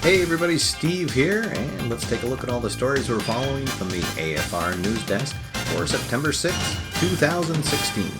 Hey everybody, Steve here, and let's take a look at all the stories we're following from the AFR News Desk for September 6th, 2016.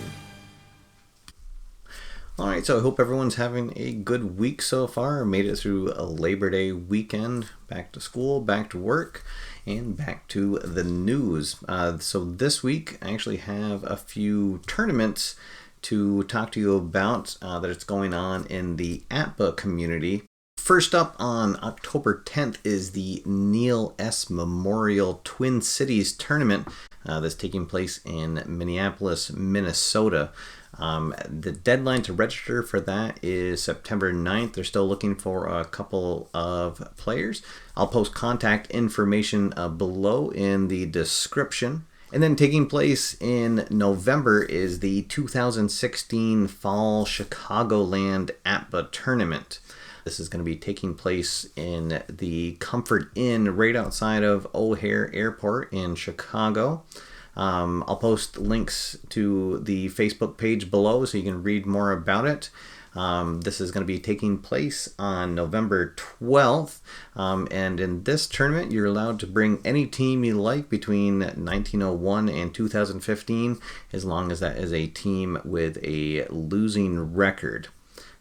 Alright, so I hope everyone's having a good week so far. Made it through a Labor Day weekend, back to school, back to work, and back to the news. So this week I actually have a few tournaments to talk to you about that is going on in the APBA community. First up on October 10th is the Neill S. Memorial Twin Cities Tournament that's taking place in Minneapolis, Minnesota. The deadline to register for that is September 9th. They're still looking for a couple of players. I'll post contact information below in the description. And then taking place in November is the 2016 Fall Chicagoland APBA Tournament. This is going to be taking place in the Comfort Inn right outside of O'Hare Airport in Chicago. I'll post links to the Facebook page below so you can read more about it. This is going to be taking place on November 12th. And in this tournament, you're allowed to bring any team you like between 1901 and 2015, as long as that is a team with a losing record.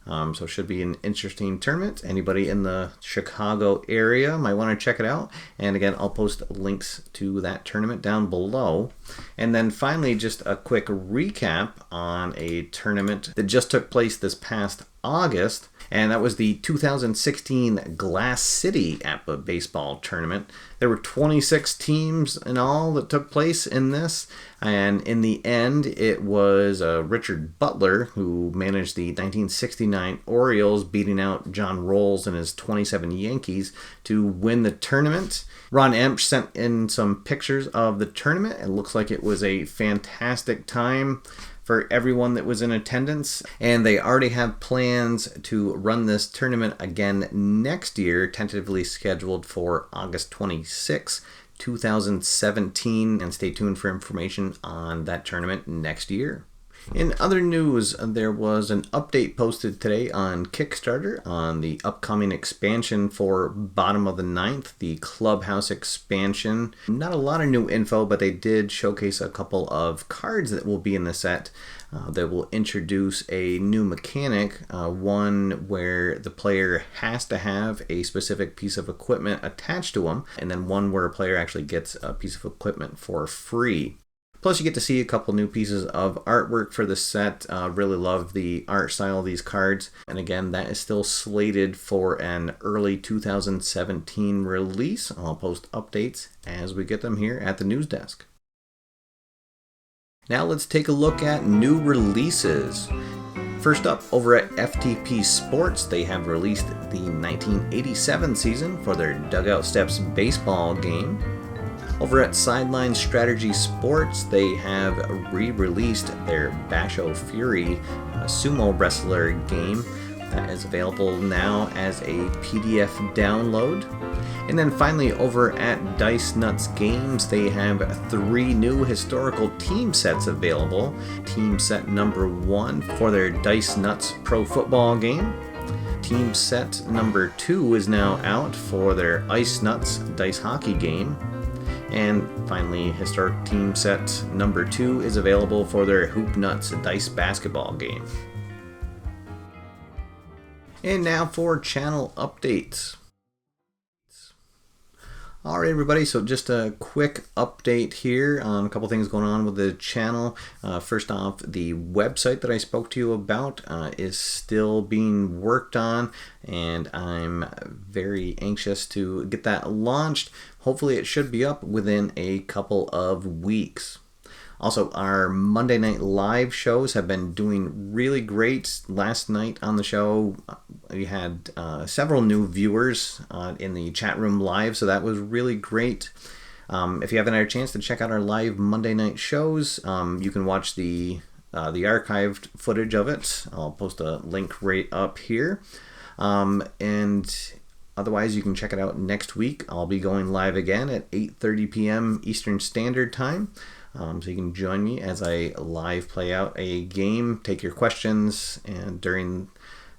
So it should be an interesting tournament. Anybody in the Chicago area might want to check it out. And again, I'll post links to that tournament down below. And then finally, just a quick recap on a tournament that just took place this past August, and that was the 2016 Glass City APBA Baseball Tournament. There were 26 teams in all that took place in this, and in the end it was Richard Butler who managed the 1969 Orioles, beating out John Rolls and his 27 Yankees to win the tournament. Ron Emch sent in some pictures of the tournament. It looks like it was a fantastic time for everyone that was in attendance, and they already have plans to run this tournament again next year, tentatively scheduled for August 26, 2017, and stay tuned for information on that tournament next year. In other news, there was an update posted today on Kickstarter on the upcoming expansion for Bottom of the Ninth, the Clubhouse Expansion. Not a lot of new info, but they did showcase a couple of cards that will be in the set that will introduce a new mechanic, one where the player has to have a specific piece of equipment attached to them, and then one where a player actually gets a piece of equipment for free. Plus, you get to see a couple new pieces of artwork for the set. Really love the art style of these cards. And again, that is still slated for an early 2017 release. I'll post updates as we get them here at the news desk. Now let's take a look at new releases. First up, over at FTP Sports, they have released the 1987 season for their Dugout Steps Baseball game. Over at Sideline Strategy Sports, they have re-released their Basho Fury Sumo Wrestler game that is available now as a PDF download. And then finally, over at Dice Nutz Games, they have 3 new historical team sets available. Team set number 1 for their Dice Nutz Pro Football game. Team set number 2 is now out for their Ice Nuts Dice Hockey game. And finally, historic team set number 2 is available for their Hoop Nuts Dice Basketball game. And now for channel updates. Alright everybody, so just a quick update here on a couple things going on with the channel. First off, the website that I spoke to you about is still being worked on, and I'm very anxious to get that launched. Hopefully it should be up within a couple of weeks. Also, our Monday night live shows have been doing really great. Last night on the show, we had several new viewers in the chat room live, so that was really great. If you haven't had a chance to check out our live Monday night shows, you can watch the archived footage of it. I'll post a link right up here. And otherwise, you can check it out next week. I'll be going live again at 8:30 p.m. Eastern Standard Time. So you can join me as I live play out a game, take your questions, and during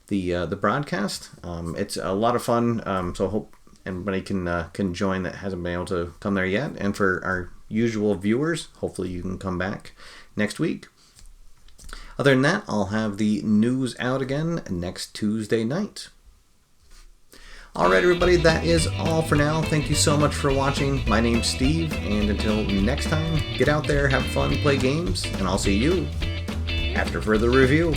the broadcast. It's a lot of fun. So I hope everybody can join that hasn't been able to come there yet. And for our usual viewers, hopefully you can come back next week. Other than that, I'll have the news out again next Tuesday night. Alright everybody, that is all for now. Thank you so much for watching. My name's Steve, and until next time, get out there, have fun, play games, and I'll see you after further review.